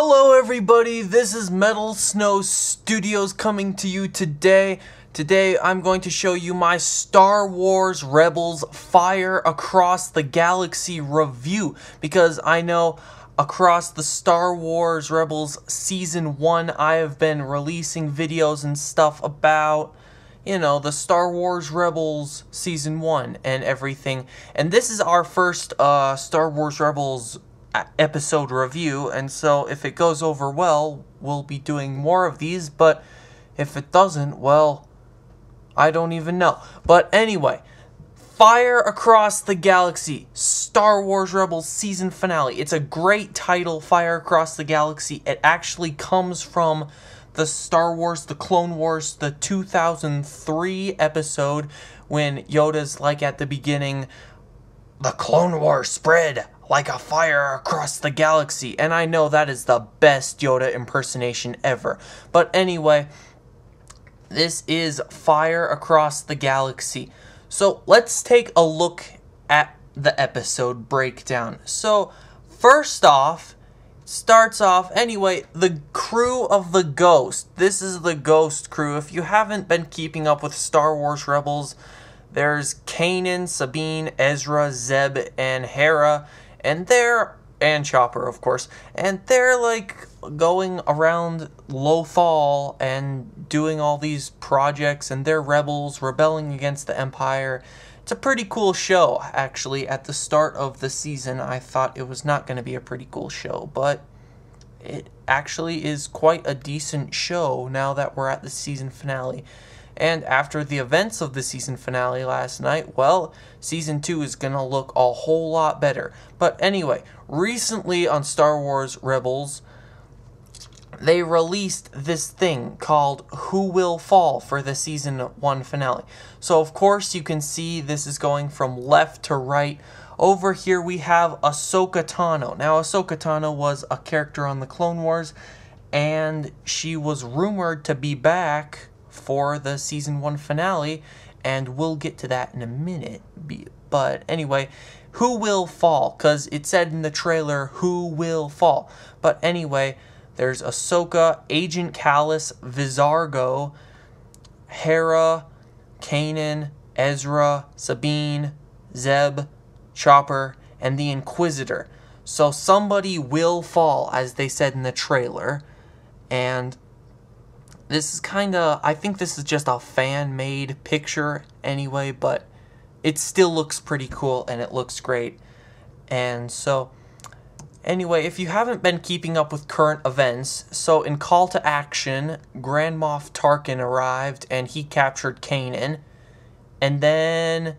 Hello everybody, this is Metal Snow Studios coming to you today. Today I'm going to show you my Star Wars Rebels Fire Across the Galaxy review, because I know across the Star Wars Rebels Season 1 I have been releasing videos and stuff about, you know, the Star Wars Rebels Season 1 and everything. And this is our first Star Wars Rebels episode review, and so if it goes over well, we'll be doing more of these, but if it doesn't, well, I don't even know. But anyway, Fire Across the Galaxy, Star Wars Rebels season finale. It's a great title, Fire Across the Galaxy. It actually comes from the Star Wars, the Clone Wars, the 2003 episode, when Yoda's like at the beginning, "The Clone Wars spread like a fire across the galaxy." And I know that is the best Yoda impersonation ever. But anyway, this is Fire Across the Galaxy. So let's take a look at the episode breakdown. So first off, starts off, anyway, the crew of the Ghost. This is the Ghost crew. If you haven't been keeping up with Star Wars Rebels, there's Kanan, Sabine, Ezra, Zeb, and Hera, and Chopper, of course, and they're like going around Lothal and doing all these projects, and they're rebels rebelling against the Empire. It's a pretty cool show, actually. At the start of the season, I thought it was not going to be a pretty cool show, but it actually is quite a decent show now that we're at the season finale. And after the events of the season finale last night, well, Season 2 is going to look a whole lot better. But anyway, recently on Star Wars Rebels, they released this thing called Who Will Fall for the Season 1 finale. So, of course, you can see this is going from left to right. Over here we have Ahsoka Tano. Now, Ahsoka Tano was a character on the Clone Wars, and she was rumored to be back for the Season 1 finale, and we'll get to that in a minute. But anyway, who will fall? Because it said in the trailer, who will fall? But anyway, there's Ahsoka, Agent Kallus, Vizargo, Hera, Kanan, Ezra, Sabine, Zeb, Chopper, and the Inquisitor. So somebody will fall, as they said in the trailer, and this is I think this is just a fan-made picture anyway, but it still looks pretty cool and it looks great. And so, anyway, if you haven't been keeping up with current events, so in Call to Action, Grand Moff Tarkin arrived and he captured Kanan. And then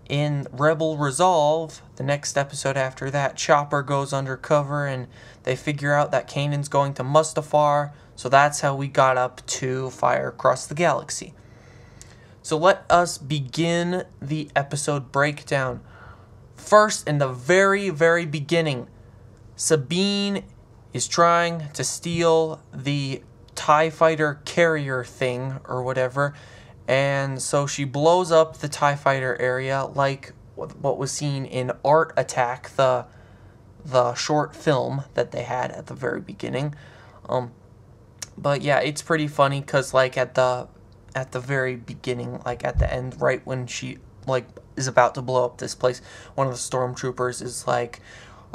in Rebel Resolve, the next episode after that, Chopper goes undercover and they figure out that Kanan's going to Mustafar. So that's how we got up to Fire Across the Galaxy. So let us begin the episode breakdown. First, in the very, very beginning, Sabine is trying to steal the TIE Fighter carrier thing, or whatever, and so she blows up the TIE Fighter area like what was seen in Art Attack, the short film that they had at the very beginning. But yeah, it's pretty funny because like at the very beginning, like at the end, right when she like is about to blow up this place, one of the stormtroopers is like,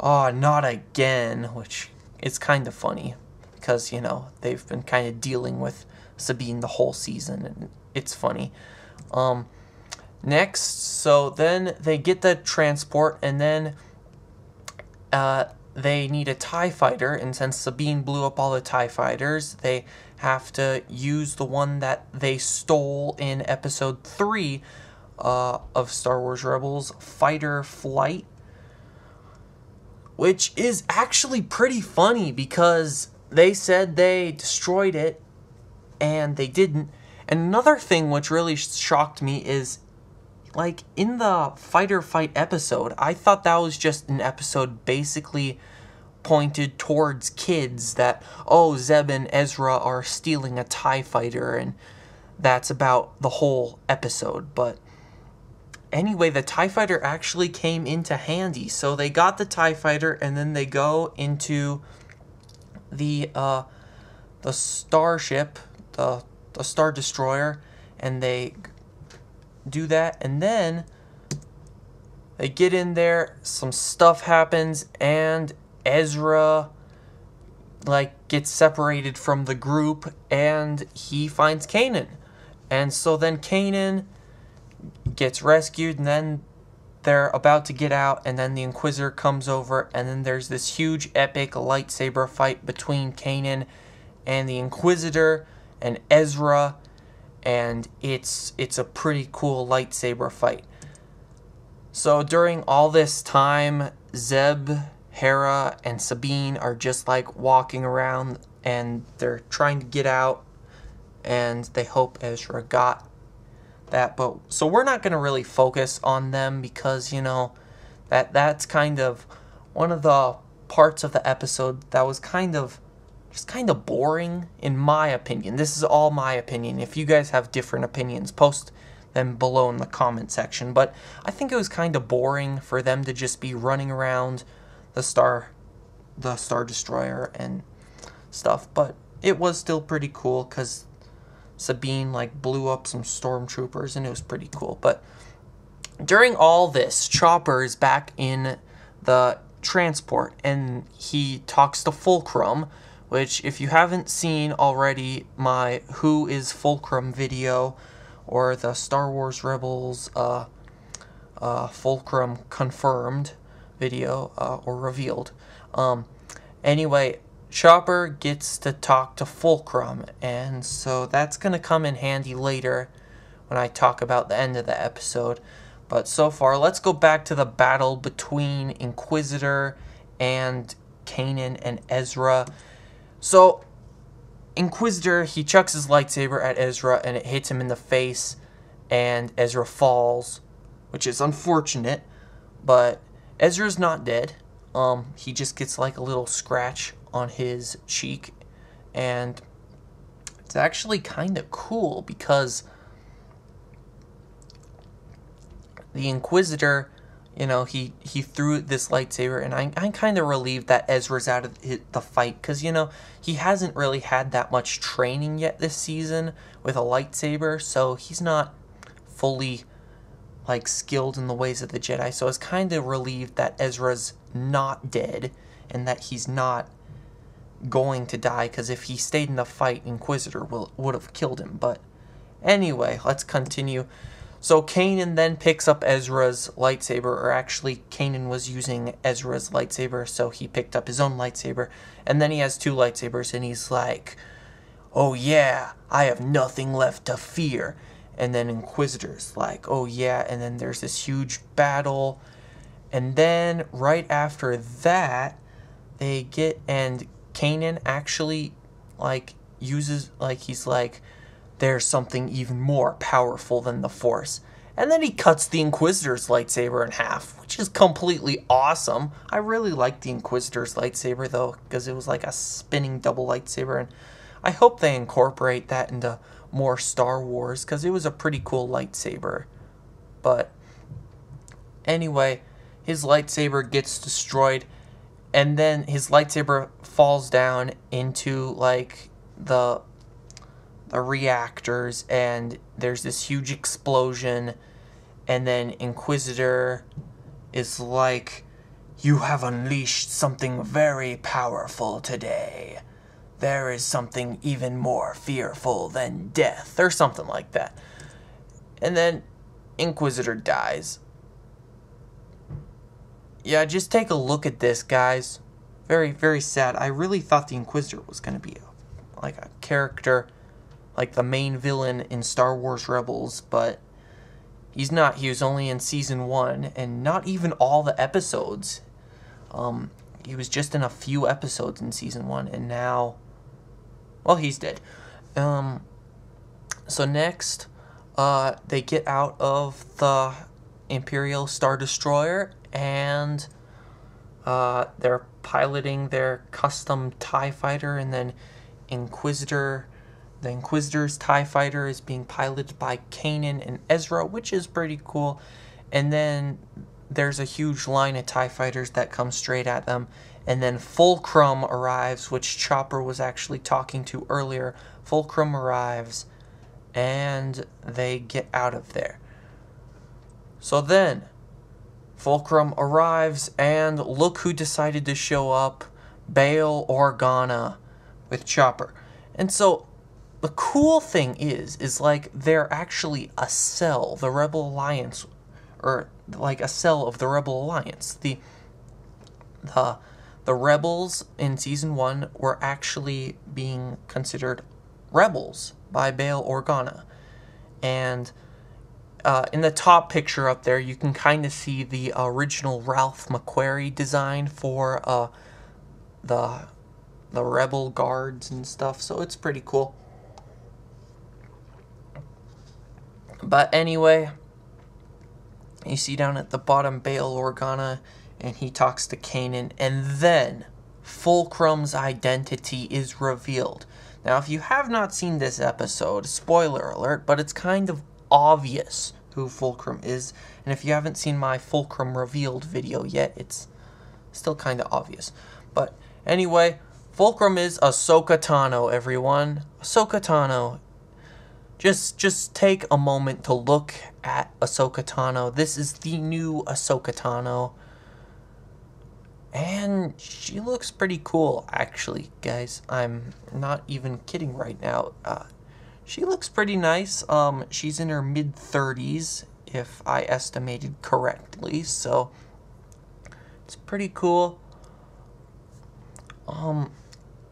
"Oh, not again," which is kind of funny because, you know, they've been kind of dealing with Sabine the whole season, and it's funny. Next, so then they get the transport, and then they need a TIE fighter, and since Sabine blew up all the TIE fighters, they have to use the one that they stole in Episode 3 of Star Wars Rebels, Fighter Flight, which is actually pretty funny because they said they destroyed it, and they didn't. And another thing which really shocked me is, like, in the Fighter Fight episode, I thought that was just an episode basically pointed towards kids, that, oh, Zeb and Ezra are stealing a TIE fighter, and that's about the whole episode. But anyway, the TIE fighter actually came into handy. So they got the TIE fighter, and then they go into the starship, the Star Destroyer, and they do that, and then they get in there, some stuff happens, and Ezra gets separated from the group, and he finds Kanan. And so then Kanan gets rescued, and then they're about to get out, and then the Inquisitor comes over, and then there's this huge epic lightsaber fight between Kanan and the Inquisitor and Ezra, and it's a pretty cool lightsaber fight. So during all this time, Zeb, Hera, and Sabine are just walking around, and they're trying to get out, and they hope Ezra got that. But so we're not going to really focus on them, because that's kind of one of the parts of the episode that was kind of boring, in my opinion. This is all my opinion. If you guys have different opinions, post them below in the comment section. But I think it was kind of boring for them to just be running around the Star Destroyer and stuff. But it was still pretty cool, because Sabine blew up some stormtroopers, and it was pretty cool. But during all this, Chopper is back in the transport, and he talks to Fulcrum, which, if you haven't seen already my Who is Fulcrum video, or the Star Wars Rebels Fulcrum confirmed video, or revealed. Anyway, Chopper gets to talk to Fulcrum, and so that's going to come in handy later when I talk about the end of the episode. But so far, let's go back to the battle between Inquisitor and Kanan and Ezra. So Inquisitor, he chucks his lightsaber at Ezra, and it hits him in the face, and Ezra falls, which is unfortunate, but Ezra's not dead. He just gets a little scratch on his cheek, and it's actually kind of cool, because the Inquisitor, he threw this lightsaber, and I'm kind of relieved that Ezra's out of the fight, because, he hasn't really had that much training yet this season with a lightsaber, so he's not fully, skilled in the ways of the Jedi, so I was kind of relieved that Ezra's not dead, and that he's not going to die, because if he stayed in the fight, Inquisitor would have killed him. But anyway, let's continue. So Kanan then picks up Ezra's lightsaber, or actually Kanan was using Ezra's lightsaber, so he picked up his own lightsaber, and then he has two lightsabers, and he's like, "Oh yeah, I have nothing left to fear." And then Inquisitor's like, "Oh yeah," and then there's this huge battle, and then right after that, they get, and Kanan actually, uses, he's like, "There's something even more powerful than the Force." And then he cuts the Inquisitor's lightsaber in half, which is completely awesome. I really like the Inquisitor's lightsaber, though, because it was like a spinning double lightsaber, and I hope they incorporate that into more Star Wars, because it was a pretty cool lightsaber. But anyway, his lightsaber gets destroyed, and then his lightsaber falls down into, the reactors, and there's this huge explosion, and then Inquisitor is like, "You have unleashed something very powerful today. There is something even more fearful than death," or something like that. And then Inquisitor dies. Yeah, just take a look at this, guys. Very, very sad. I really thought the Inquisitor was going to be a character, the main villain in Star Wars Rebels, but he's not. He was only in Season 1, and not even all the episodes. He was just in a few episodes in Season 1, and now, well, he's dead. So next, they get out of the Imperial Star Destroyer, and they're piloting their custom TIE fighter, and then the Inquisitor's TIE fighter is being piloted by Kanan and Ezra, which is pretty cool. And then there's a huge line of TIE fighters that come straight at them, and then Fulcrum arrives, which Chopper was actually talking to earlier. Fulcrum arrives, and they get out of there. So then, Fulcrum arrives, and look who decided to show up. Bail Organa with Chopper. And so, the cool thing is like, they're actually a cell, the Rebel Alliance, or like a cell of the Rebel Alliance. The rebels in Season 1 were actually being considered rebels by Bail Organa. And in the top picture up there, you can kind of see the original Ralph McQuarrie design for the rebel guards and stuff, so it's pretty cool. But anyway, you see down at the bottom Bail Organa, and he talks to Kanan, and then Fulcrum's identity is revealed. Now, if you have not seen this episode, spoiler alert, but it's kind of obvious who Fulcrum is, and if you haven't seen my Fulcrum revealed video yet, it's still kind of obvious. But anyway, Fulcrum is Ahsoka Tano, everyone. Ahsoka Tano. Just take a moment to look at Ahsoka Tano. This is the new Ahsoka Tano. And she looks pretty cool, actually, guys. I'm not even kidding right now. She looks pretty nice. She's in her mid-30s, if I estimated correctly, so it's pretty cool.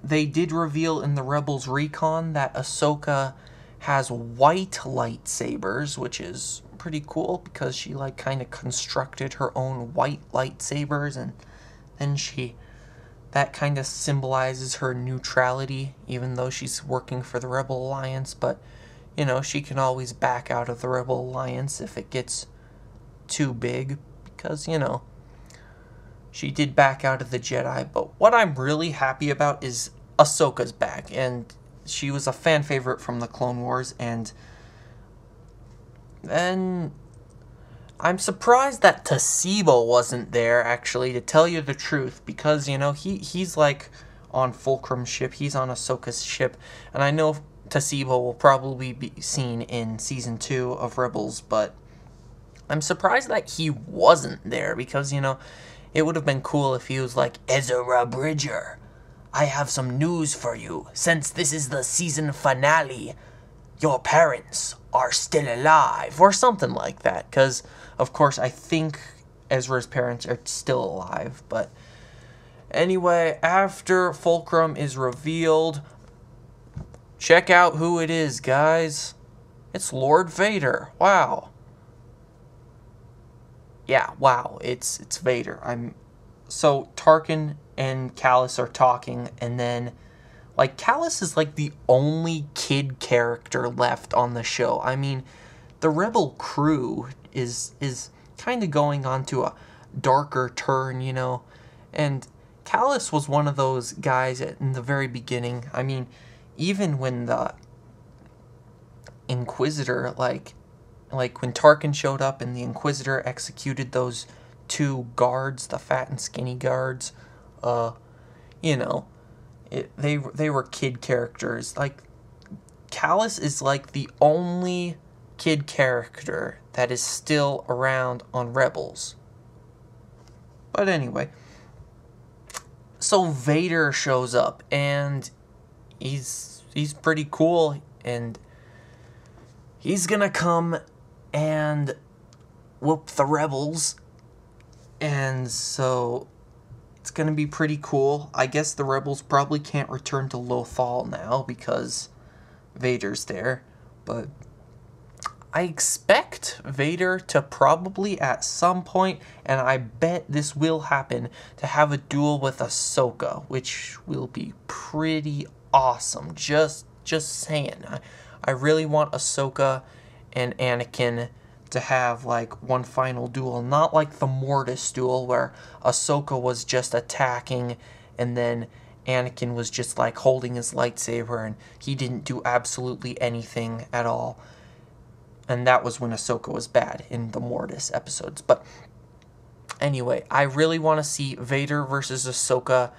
They did reveal in the Rebels Recon that Ahsoka has white lightsabers, which is pretty cool because she like kind of constructed her own white lightsabers, and then that kind of symbolizes her neutrality, even though she's working for the Rebel Alliance. But you know, she can always back out of the Rebel Alliance if it gets too big, because you know, she did back out of the Jedi. But what I'm really happy about is Ahsoka's back, and she was a fan favorite from the Clone Wars, and then I'm surprised that Tasibo wasn't there, actually, to tell you the truth, because, you know, he's like on Fulcrum's ship, he's on Ahsoka's ship, and I know Tasibo will probably be seen in Season 2 of Rebels, but I'm surprised that he wasn't there, because, you know, it would have been cool if he was like, Ezra Bridger, I have some news for you. Since this is the season finale, your parents are still alive, or something like that, because, of course, I think Ezra's parents are still alive. But anyway, after Fulcrum is revealed, check out who it is, guys. It's Lord Vader. Wow. Yeah, wow, it's Vader. So Tarkin and Kallus are talking, and then like Kallus is like the only kid character left on the show. I mean, the Rebel crew is kind of going on to a darker turn, you know. And Kallus was one of those guys in the very beginning. I mean, even when the Inquisitor, like when Tarkin showed up and the Inquisitor executed those two guards, the fat and skinny guards, you know, they were kid characters. Like, Kallus is like the only kid character that is still around on Rebels. But anyway, so Vader shows up, and he's pretty cool, and he's gonna come and whoop the Rebels, and so it's gonna be pretty cool. I guess the Rebels probably can't return to Lothal now because Vader's there, but I expect Vader to probably at some point, and I bet this will happen, to have a duel with Ahsoka, which will be pretty awesome. Just saying. I really want Ahsoka and Anakin to have like one final duel, not like the Mortis duel where Ahsoka was just attacking and then Anakin was just like holding his lightsaber and he didn't do absolutely anything at all. And that was when Ahsoka was bad in the Mortis episodes. But Anyway, I really want to see Vader versus Ahsoka,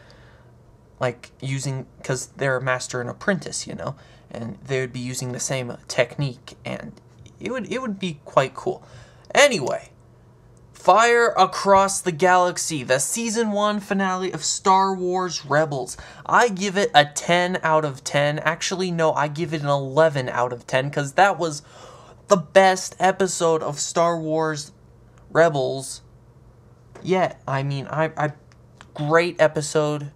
like, because they're a master and apprentice, you know, and they would be using the same technique, and it would be quite cool. Anyway, Fire Across the Galaxy, the Season 1 finale of Star Wars Rebels. I give it a 10 out of 10. Actually, no, I give it an 11 out of 10, because that was the best episode of Star Wars Rebels yet. I mean, great episode.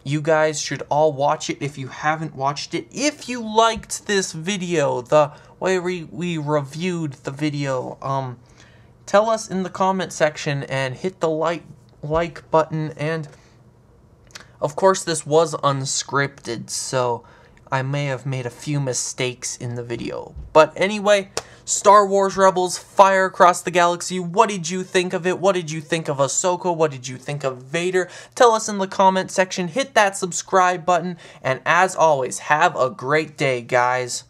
You guys should all watch it if you haven't watched it. If you liked this video, the way we reviewed the video, tell us in the comment section and hit the like button. And of course, this was unscripted, so I may have made a few mistakes in the video. But anyway, Star Wars Rebels, Fire Across the Galaxy. What did you think of it? What did you think of Ahsoka? What did you think of Vader? Tell us in the comment section. Hit that subscribe button. And as always, have a great day, guys.